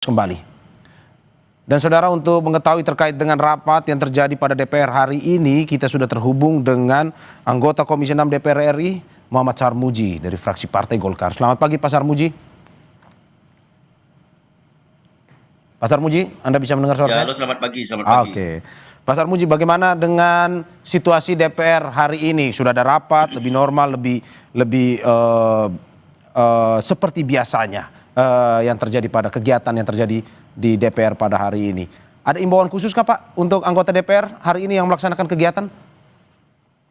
Kembali. Dan saudara, untuk mengetahui terkait dengan rapat yang terjadi pada DPR hari ini, kita sudah terhubung dengan anggota Komisi 6 DPR RI, Muhammad Sarmuji dari fraksi Partai Golkar. Selamat pagi Pak Sarmuji. Pak Sarmuji, Anda bisa mendengar suara saya? Halo, selamat pagi. Selamat pagi. Oke. Pak Sarmuji, bagaimana dengan situasi DPR hari ini? Sudah ada rapat, lebih normal, lebih seperti biasanya yang terjadi pada kegiatan yang terjadi di DPR pada hari ini. Ada imbauan khusus kah Pak untuk anggota DPR hari ini yang melaksanakan kegiatan?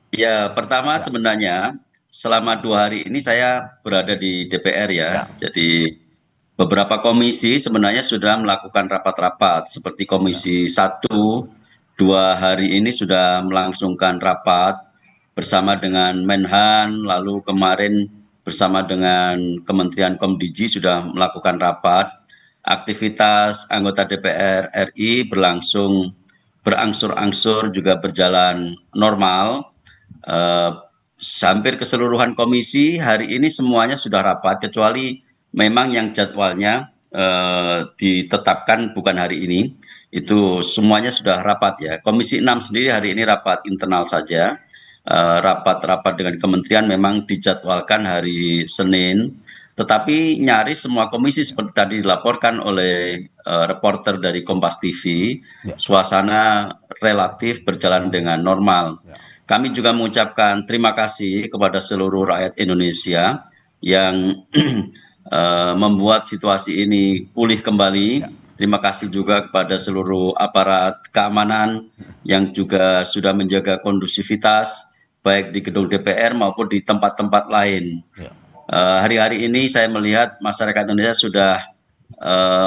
Ya, pertama sebenarnya selama 2 hari ini saya berada di DPR ya. Jadi beberapa komisi sebenarnya sudah melakukan rapat-rapat seperti Komisi 1, 2 hari ini sudah melangsungkan rapat bersama dengan Menhan, lalu kemarin bersama dengan Kementerian Komdiji sudah melakukan rapat. Aktivitas anggota DPR RI berlangsung berangsur-angsur juga berjalan normal. Hampir keseluruhan komisi hari ini semuanya sudah rapat, kecuali memang yang jadwalnya ditetapkan bukan hari ini, itu semuanya sudah rapat ya. Komisi 6 sendiri hari ini rapat internal saja. Rapat-rapat dengan kementerian memang dijadwalkan hari Senin, tetapi nyaris semua komisi seperti tadi dilaporkan oleh reporter dari Kompas TV, suasana relatif berjalan dengan normal. Kami juga mengucapkan terima kasih kepada seluruh rakyat Indonesia yang membuat situasi ini pulih kembali. Terima kasih juga kepada seluruh aparat keamanan yang juga sudah menjaga kondusivitas baik di gedung DPR maupun di tempat-tempat lain. Hari-hari ini saya melihat masyarakat Indonesia sudah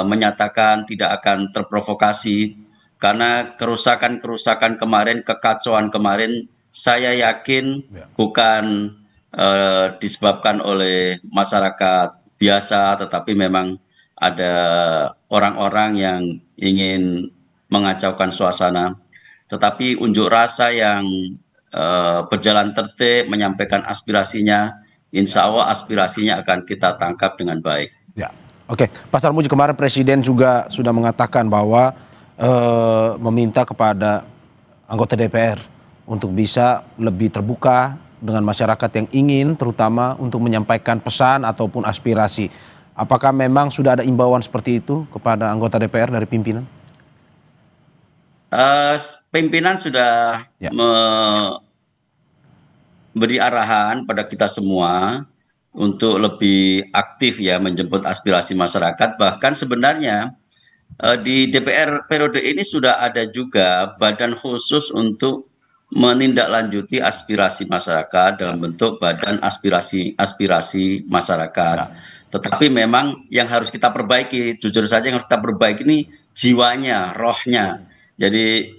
menyatakan tidak akan terprovokasi karena kerusakan-kerusakan kemarin, kekacauan kemarin, saya yakin bukan disebabkan oleh masyarakat biasa, tetapi memang ada orang-orang yang ingin mengacaukan suasana. Tetapi unjuk rasa yang berjalan tertib, menyampaikan aspirasinya, insya Allah aspirasinya akan kita tangkap dengan baik. Ya, oke. Pak Sarmuji, kemarin Presiden juga sudah mengatakan bahwa meminta kepada anggota DPR untuk bisa lebih terbuka dengan masyarakat yang ingin, terutama untuk menyampaikan pesan ataupun aspirasi. Apakah memang sudah ada imbauan seperti itu kepada anggota DPR dari pimpinan? Pimpinan sudah memberi arahan pada kita semua untuk lebih aktif ya menjemput aspirasi masyarakat. Bahkan sebenarnya di DPR periode ini sudah ada juga badan khusus untuk menindaklanjuti aspirasi masyarakat dalam bentuk badan aspirasi masyarakat. Tetapi memang yang harus kita perbaiki, jujur saja yang harus kita perbaiki ini jiwanya, rohnya. Jadi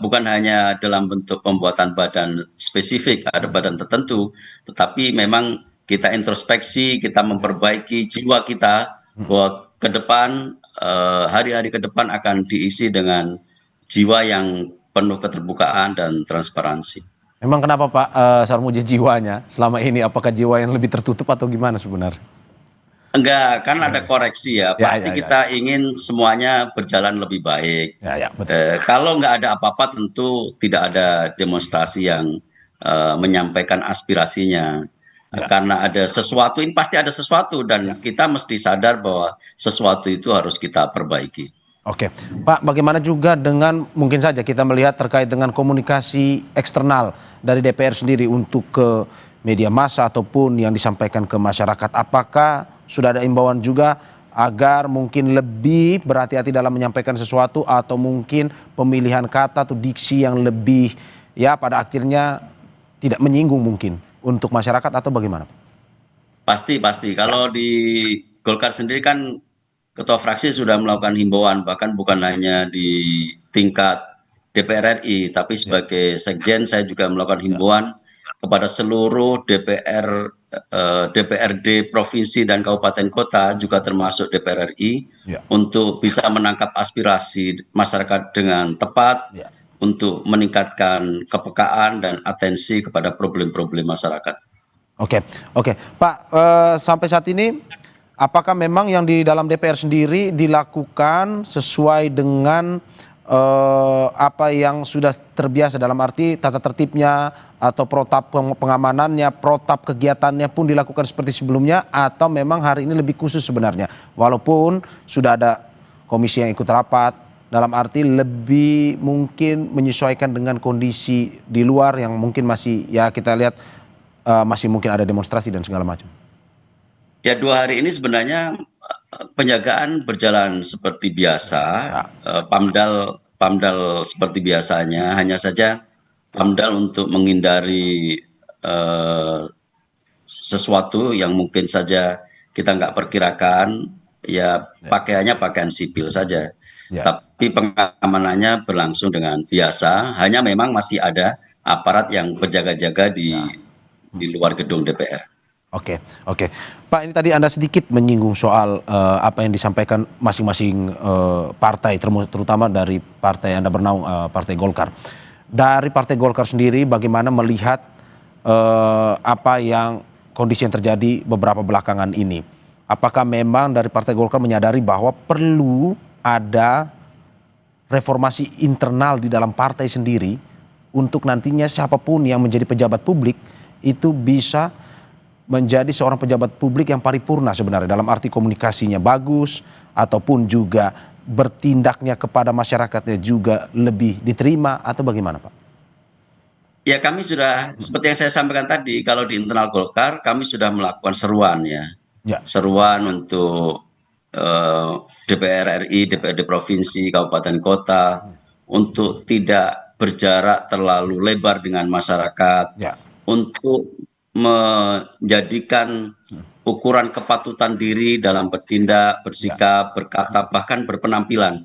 bukan hanya dalam bentuk pembuatan badan spesifik, ada badan tertentu, tetapi memang kita introspeksi, kita memperbaiki jiwa kita bahwa ke depan, hari-hari ke depan akan diisi dengan jiwa yang penuh keterbukaan dan transparansi. Memang kenapa Pak Sarmuji jiwanya selama ini? Apakah jiwa yang lebih tertutup atau gimana sebenarnya? Enggak, kan ada koreksi ya. Pasti kita ingin semuanya berjalan lebih baik. Kalau nggak ada apa-apa tentu tidak ada demonstrasi yang menyampaikan aspirasinya. Karena ada sesuatu, ini pasti ada sesuatu dan kita mesti sadar bahwa sesuatu itu harus kita perbaiki. Oke, Pak, bagaimana juga dengan mungkin saja kita melihat terkait dengan komunikasi eksternal dari DPR sendiri untuk ke media massa ataupun yang disampaikan ke masyarakat. Apakah sudah ada imbauan juga agar mungkin lebih berhati-hati dalam menyampaikan sesuatu atau mungkin pemilihan kata atau diksi yang lebih ya pada akhirnya tidak menyinggung mungkin untuk masyarakat atau bagaimana? Pasti. Kalau di Golkar sendiri kan Ketua fraksi sudah melakukan himbauan, bahkan bukan hanya di tingkat DPR RI, tapi sebagai sekjen saya juga melakukan himbauan kepada seluruh DPRD provinsi dan kabupaten kota, juga termasuk DPR RI, untuk bisa menangkap aspirasi masyarakat dengan tepat, untuk meningkatkan kepekaan dan atensi kepada problem-problem masyarakat. Oke. Pak, sampai saat ini apakah memang yang di dalam DPR sendiri dilakukan sesuai dengan apa yang sudah terbiasa, dalam arti tata tertibnya atau protap pengamanannya, protap kegiatannya pun dilakukan seperti sebelumnya, atau memang hari ini lebih khusus sebenarnya walaupun sudah ada komisi yang ikut rapat, dalam arti lebih mungkin menyesuaikan dengan kondisi di luar yang mungkin masih ya kita lihat masih mungkin ada demonstrasi dan segala macam. Ya 2 hari ini sebenarnya penjagaan berjalan seperti biasa, PAMDAL seperti biasanya, hanya saja PAMDAL untuk menghindari sesuatu yang mungkin saja kita nggak perkirakan, ya pakaiannya pakaian sipil saja. Ya. Tapi pengamanannya berlangsung dengan biasa, hanya memang masih ada aparat yang berjaga-jaga di luar gedung DPR. Oke, oke. Pak, ini tadi Anda sedikit menyinggung soal apa yang disampaikan masing-masing partai, terutama dari partai Anda bernaung, Partai Golkar. Dari Partai Golkar sendiri, bagaimana melihat apa yang kondisi yang terjadi beberapa belakangan ini? Apakah memang dari Partai Golkar menyadari bahwa perlu ada reformasi internal di dalam partai sendiri untuk nantinya siapapun yang menjadi pejabat publik itu bisa menjadi seorang pejabat publik yang paripurna sebenarnya, dalam arti komunikasinya bagus ataupun juga bertindaknya kepada masyarakatnya juga lebih diterima, atau bagaimana Pak? Ya kami sudah, seperti yang saya sampaikan tadi, kalau di internal Golkar kami sudah melakukan seruan ya. Ya. Seruan untuk DPR RI, DPRD provinsi, kabupaten kota untuk tidak berjarak terlalu lebar dengan masyarakat, Ya. untuk menjadikan ukuran kepatutan diri dalam bertindak, bersikap, berkata, bahkan berpenampilan.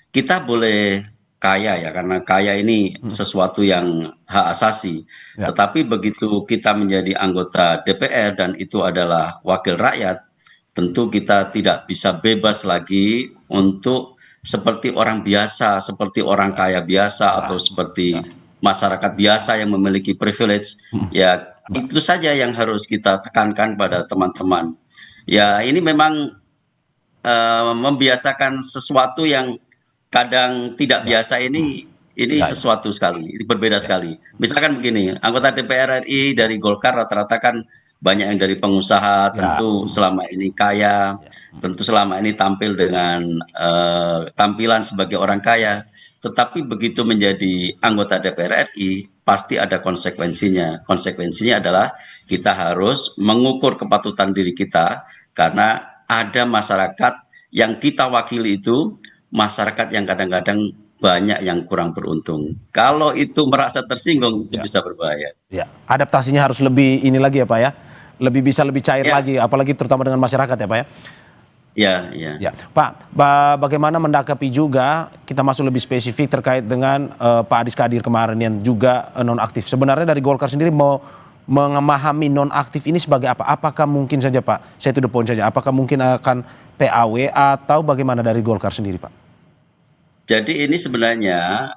Kita boleh kaya ya, karena kaya ini sesuatu yang hak asasi. Ya. Tetapi begitu kita menjadi anggota DPR dan itu adalah wakil rakyat, tentu kita tidak bisa bebas lagi untuk seperti orang biasa, seperti orang kaya biasa, atau seperti masyarakat biasa yang memiliki privilege. Ya itu saja yang harus kita tekankan pada teman-teman. Ya ini memang membiasakan sesuatu yang kadang tidak biasa, ini sesuatu sekali, ini berbeda sekali. Misalkan begini, anggota DPR RI dari Golkar rata-rata kan banyak yang dari pengusaha, tentu selama ini kaya, tentu selama ini tampil dengan tampilan sebagai orang kaya. Tetapi begitu menjadi anggota DPR RI, pasti ada konsekuensinya. Konsekuensinya adalah kita harus mengukur kepatutan diri kita, karena ada masyarakat yang kita wakili itu, masyarakat yang kadang-kadang banyak yang kurang beruntung. Kalau itu merasa tersinggung, itu bisa berbahaya. Ya, adaptasinya harus lebih ini lagi ya Pak ya, lebih cair lagi, apalagi terutama dengan masyarakat ya Pak ya. Ya, Pak, bagaimana mendakapi juga, kita masuk lebih spesifik terkait dengan Pak Adis Kadir kemarin yang juga nonaktif. Sebenarnya dari Golkar sendiri mau memahami nonaktif ini sebagai apa? Apakah mungkin saja Pak, saya to the point saja, apakah mungkin akan PAW atau bagaimana dari Golkar sendiri Pak? Jadi ini sebenarnya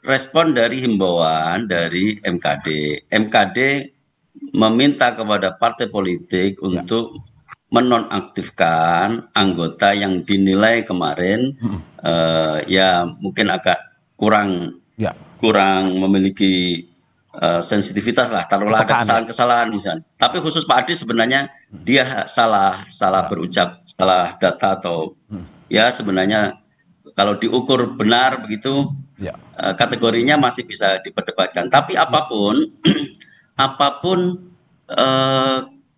respon dari himbauan dari MKD. MKD meminta kepada partai politik untuk menonaktifkan anggota yang dinilai kemarin ya mungkin agak kurang memiliki sensitivitas lah, taruhlah ada kesalahan-kesalahan misalnya. Tapi khusus Pak Adis sebenarnya dia salah berucap, salah data, atau ya sebenarnya kalau diukur benar begitu kategorinya masih bisa diperdebatkan. Tapi apapun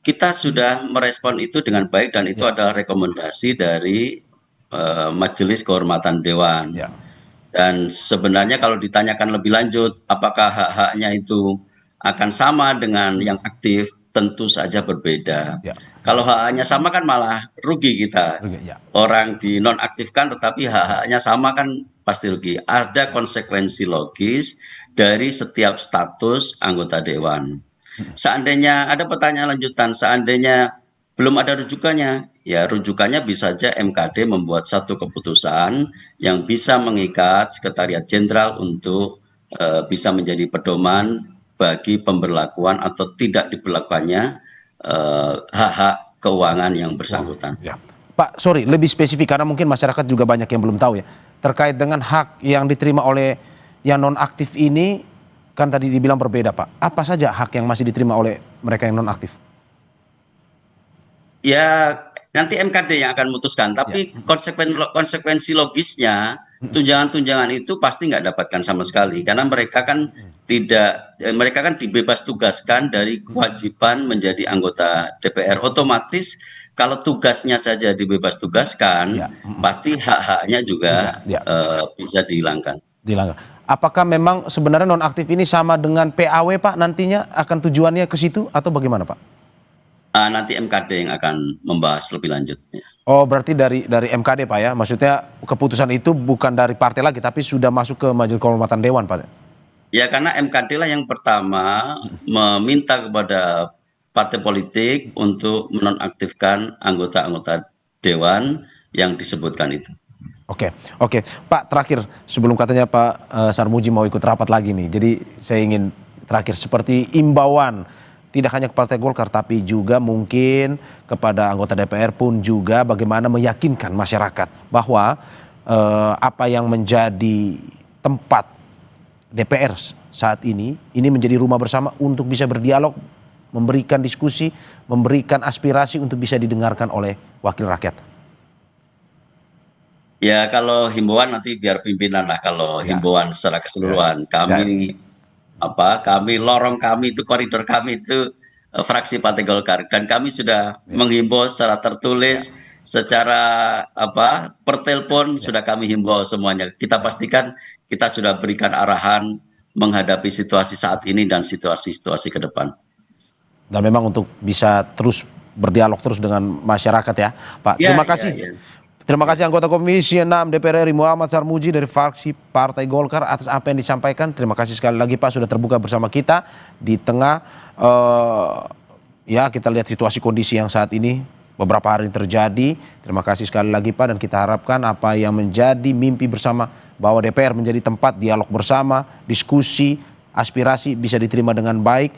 kita sudah merespon itu dengan baik, dan itu adalah rekomendasi dari Majelis Kehormatan Dewan. Dan sebenarnya kalau ditanyakan lebih lanjut, apakah hak-haknya itu akan sama dengan yang aktif, tentu saja berbeda. Kalau hak-haknya sama kan malah rugi kita. Orang dinonaktifkan tetapi hak-haknya sama kan pasti rugi. Ada konsekuensi logis dari setiap status anggota dewan. Seandainya ada pertanyaan lanjutan, seandainya belum ada rujukannya, ya rujukannya bisa saja MKD membuat satu keputusan yang bisa mengikat Sekretariat Jenderal untuk bisa menjadi pedoman bagi pemberlakuan atau tidak diberlakukannya hak-hak keuangan yang bersangkutan. Ya. Pak, sorry, lebih spesifik karena mungkin masyarakat juga banyak yang belum tahu ya. Terkait dengan hak yang diterima oleh yang nonaktif ini, kan tadi dibilang berbeda Pak. Apa saja hak yang masih diterima oleh mereka yang nonaktif? Ya, nanti MKD yang akan memutuskan, Ya. tapi konsekuensi logisnya, tunjangan-tunjangan itu pasti nggak dapatkan sama sekali, karena mereka kan mereka kan dibebas tugaskan dari kewajiban menjadi anggota DPR. Otomatis kalau tugasnya saja dibebas tugaskan, Ya. pasti hak-haknya juga Ya. bisa dihilangkan. Dilanggar. Apakah memang sebenarnya nonaktif ini sama dengan PAW Pak nantinya akan tujuannya ke situ atau bagaimana Pak? Nanti MKD yang akan membahas lebih lanjut. Oh berarti dari MKD Pak ya, maksudnya keputusan itu bukan dari partai lagi tapi sudah masuk ke Majelis Kehormatan Dewan Pak? Ya, karena MKD lah yang pertama meminta kepada partai politik untuk menonaktifkan anggota-anggota dewan yang disebutkan itu. Oke, Pak terakhir sebelum katanya Pak Sarmuji mau ikut rapat lagi nih, jadi saya ingin terakhir seperti imbauan tidak hanya ke Partai Golkar tapi juga mungkin kepada anggota DPR pun juga bagaimana meyakinkan masyarakat bahwa apa yang menjadi tempat DPR saat ini menjadi rumah bersama untuk bisa berdialog, memberikan diskusi, memberikan aspirasi untuk bisa didengarkan oleh wakil rakyat. Ya, kalau himbauan nanti biar pimpinan lah, kalau himbauan secara keseluruhan. Kami lorong kami itu, koridor kami itu fraksi Partai Golkar, dan kami sudah menghimbau secara tertulis, secara per telepon sudah kami himbau semuanya. Kita pastikan kita sudah berikan arahan menghadapi situasi saat ini dan situasi-situasi ke depan. Dan memang untuk bisa terus berdialog terus dengan masyarakat ya Pak. Terima kasih. Terima kasih anggota Komisi 6 DPR RI Muhammad Sarmuji dari fraksi Partai Golkar atas apa yang disampaikan. Terima kasih sekali lagi Pak sudah terbuka bersama kita di tengah ya kita lihat situasi kondisi yang saat ini beberapa hari terjadi. Terima kasih sekali lagi Pak dan kita harapkan apa yang menjadi mimpi bersama bahwa DPR menjadi tempat dialog bersama, diskusi, aspirasi bisa diterima dengan baik